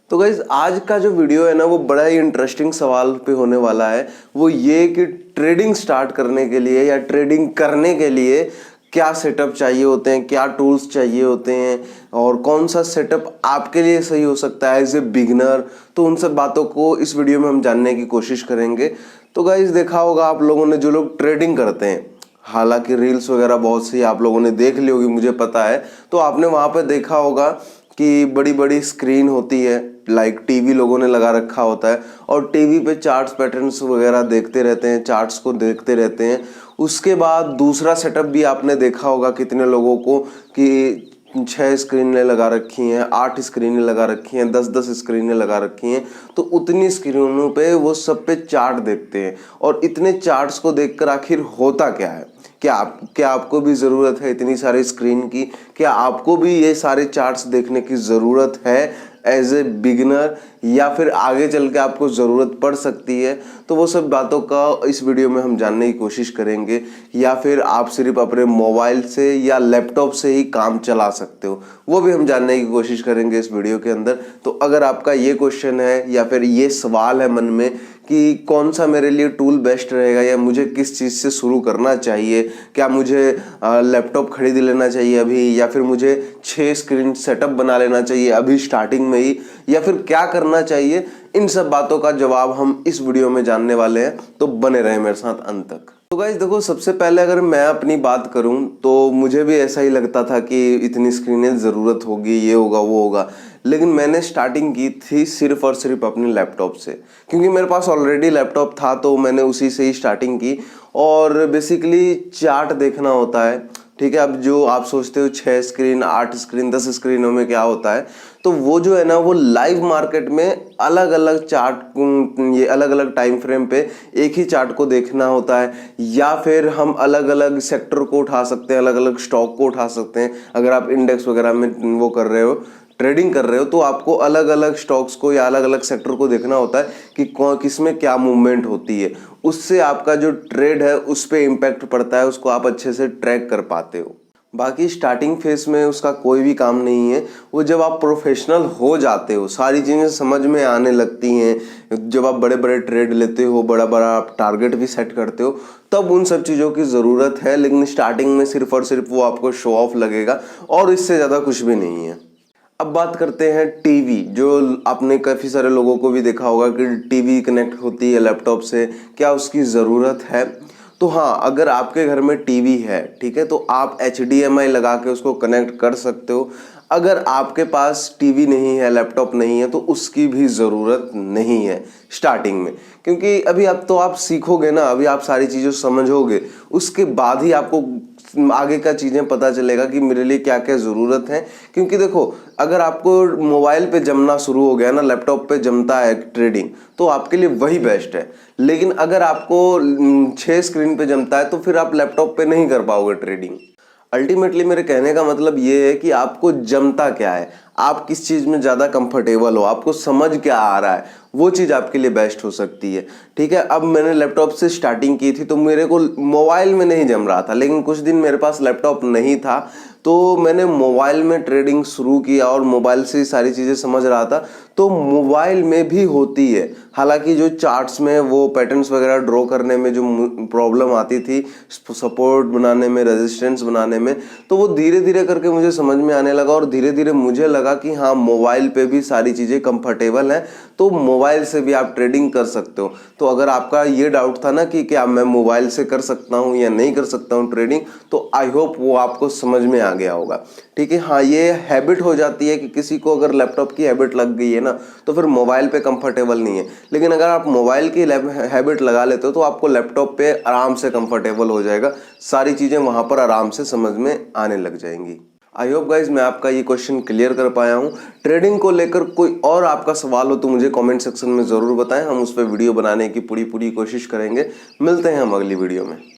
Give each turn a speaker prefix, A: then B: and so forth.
A: तो गाइज आज का जो वीडियो है ना वो बड़ा ही इंटरेस्टिंग सवाल पे होने वाला है। वो ये कि ट्रेडिंग स्टार्ट करने के लिए या ट्रेडिंग करने के लिए क्या सेटअप चाहिए होते हैं, क्या टूल्स चाहिए होते हैं और कौन सा सेटअप आपके लिए सही हो सकता है एज ए बिगिनर। तो उन सब बातों को इस वीडियो में हम जानने की कोशिश करेंगे। तो गाइज देखा होगा आप लोगों ने, जो लोग ट्रेडिंग करते हैं, हालांकि रील्स वगैरह बहुत सी आप लोगों ने देख ली होगी, मुझे पता है। तो आपने वहाँ पे देखा होगा कि बड़ी बड़ी स्क्रीन होती है, लाइक टीवी लोगों ने लगा रखा होता है और टीवी पे चार्ट्स पैटर्न्स वगैरह देखते रहते हैं, चार्ट्स को देखते रहते हैं। उसके बाद दूसरा सेटअप भी आपने देखा होगा कितने लोगों को कि 6 स्क्रीनें लगा रखी हैं, 8 स्क्रीनें लगा रखी हैं, 10-10 स्क्रीनें लगा रखी हैं। तो उतनी स्क्रीनों पे वो सब पे चार्ट देखते हैं और इतने चार्ट्स को देखकर आखिर होता क्या है? क्या आपको भी ज़रूरत है इतनी सारी स्क्रीन की? क्या आपको भी ये सारे चार्ट्स देखने की ज़रूरत है एज ए बिगिनर, या फिर आगे चल के आपको ज़रूरत पड़ सकती है? तो वो सब बातों का इस वीडियो में हम जानने की कोशिश करेंगे। या फिर आप सिर्फ अपने मोबाइल से या लैपटॉप से ही काम चला सकते हो, वो भी हम जानने की कोशिश करेंगे इस वीडियो के अंदर। तो अगर आपका ये क्वेश्चन है या फिर ये सवाल है मन में कि कौन सा मेरे लिए टूल बेस्ट रहेगा या मुझे किस चीज़ से शुरू करना चाहिए, क्या मुझे लैपटॉप खरीद लेना चाहिए अभी, या फिर मुझे 6 स्क्रीन सेटअप बना लेना चाहिए अभी स्टार्टिंग में ही, या फिर क्या करना चाहिए, इन सब बातों का जवाब हम इस वीडियो में जानने वाले हैं। तो बने रहें मेरे साथ अंत तक। तो गाइज देखो, सबसे पहले अगर मैं अपनी बात करूं तो मुझे भी ऐसा ही लगता था कि इतनी स्क्रीनें ज़रूरत होगी, ये होगा वो होगा। लेकिन मैंने स्टार्टिंग की थी सिर्फ और सिर्फ अपने लैपटॉप से, क्योंकि मेरे पास ऑलरेडी लैपटॉप था तो मैंने उसी से ही स्टार्टिंग की। और बेसिकली चार्ट देखना होता है, ठीक है। अब जो आप सोचते हो 6 स्क्रीन, 8 स्क्रीन, 10 स्क्रीनों में क्या होता है, तो वो जो है ना वो लाइव मार्केट में अलग अलग चार्ट, ये अलग अलग टाइम फ्रेम पे एक ही चार्ट को देखना होता है। या फिर हम अलग अलग सेक्टर को उठा सकते हैं, अलग अलग स्टॉक को उठा सकते हैं। अगर आप इंडेक्स वगैरह में वो कर रहे हो, ट्रेडिंग कर रहे हो, तो आपको अलग अलग स्टॉक्स को या अलग अलग सेक्टर को देखना होता है कि किस में क्या मूवमेंट होती है। उससे आपका जो ट्रेड है उस पर इम्पैक्ट पड़ता है, उसको आप अच्छे से ट्रैक कर पाते हो। बाकी स्टार्टिंग फेज में उसका कोई भी काम नहीं है। वो जब आप प्रोफेशनल हो जाते हो, सारी चीज़ें समझ में आने लगती हैं, जब आप बड़े बड़े ट्रेड लेते हो, बड़ा बड़ा आप टारगेट भी सेट करते हो, तब उन सब चीज़ों की ज़रूरत है। लेकिन स्टार्टिंग में सिर्फ और सिर्फ वो आपको शो ऑफ लगेगा और इससे ज़्यादा कुछ भी नहीं है। अब बात करते हैं टीवी, जो आपने काफ़ी सारे लोगों को भी देखा होगा कि टीवी कनेक्ट होती है लैपटॉप से, क्या उसकी ज़रूरत है? तो हाँ, अगर आपके घर में टीवी है, ठीक है, तो आप HDMI लगा के उसको कनेक्ट कर सकते हो। अगर आपके पास टीवी नहीं है, लैपटॉप नहीं है, तो उसकी भी ज़रूरत नहीं है स्टार्टिंग में, क्योंकि अभी अब तो आप सीखोगे ना, अभी आप सारी चीज़ें समझोगे, उसके बाद ही आपको आगे का चीज़ें पता चलेगा कि मेरे लिए क्या क्या ज़रूरत है। क्योंकि देखो, अगर आपको मोबाइल पे जमना शुरू हो गया ना, लैपटॉप पे जमता है ट्रेडिंग, तो आपके लिए वही बेस्ट है। लेकिन अगर आपको 6 स्क्रीन पे जमता है तो फिर आप लैपटॉप पे नहीं कर पाओगे ट्रेडिंग। अल्टीमेटली मेरे कहने का मतलब ये है कि आपको जमता क्या है, आप किस चीज़ में ज़्यादा कंफर्टेबल हो, आपको समझ क्या आ रहा है, वो चीज़ आपके लिए बेस्ट हो सकती है, ठीक है। अब मैंने लैपटॉप से स्टार्टिंग की थी तो मेरे को मोबाइल में नहीं जम रहा था, लेकिन कुछ दिन मेरे पास लैपटॉप नहीं था तो मैंने मोबाइल में ट्रेडिंग शुरू किया और मोबाइल से सारी चीज़ें समझ रहा था। तो मोबाइल में भी होती है, हालांकि जो चार्ट्स में वो पैटर्न्स वगैरह ड्रॉ करने में जो प्रॉब्लम आती थी, सपोर्ट बनाने में, रेजिस्टेंस बनाने में, तो वो धीरे धीरे करके मुझे समझ में आने लगा और धीरे धीरे मुझे लगा कि हाँ, मोबाइल पे भी सारी चीज़ें कंफर्टेबल हैं, तो मोबाइल से भी आप ट्रेडिंग कर सकते हो। तो अगर आपका ये डाउट था ना कि क्या मैं मोबाइल से कर सकता हूँ या नहीं कर सकता हूँ ट्रेडिंग, तो आई होप वो आपको समझ में आ गया होगा, ठीक है। हाँ, ये हैबिट हो जाती है कि किसी को अगर लैपटॉप की हैबिट लग गई है ना, तो फिर मोबाइल पे कंफर्टेबल नहीं है। लेकिन अगर आप मोबाइल की हैबिट लगा लेते हो तो आपको लैपटॉप पे आराम से कंफर्टेबल हो जाएगा, सारी चीज़ें वहाँ पर आराम से समझ में आने लग जाएंगी। आई होप गाइज मैं आपका ये क्वेश्चन क्लियर कर पाया हूँ। ट्रेडिंग को लेकर कोई और आपका सवाल हो तो मुझे कमेंट सेक्शन में ज़रूर बताएं, हम उस पर वीडियो बनाने की पूरी कोशिश करेंगे। मिलते हैं हम अगली वीडियो में।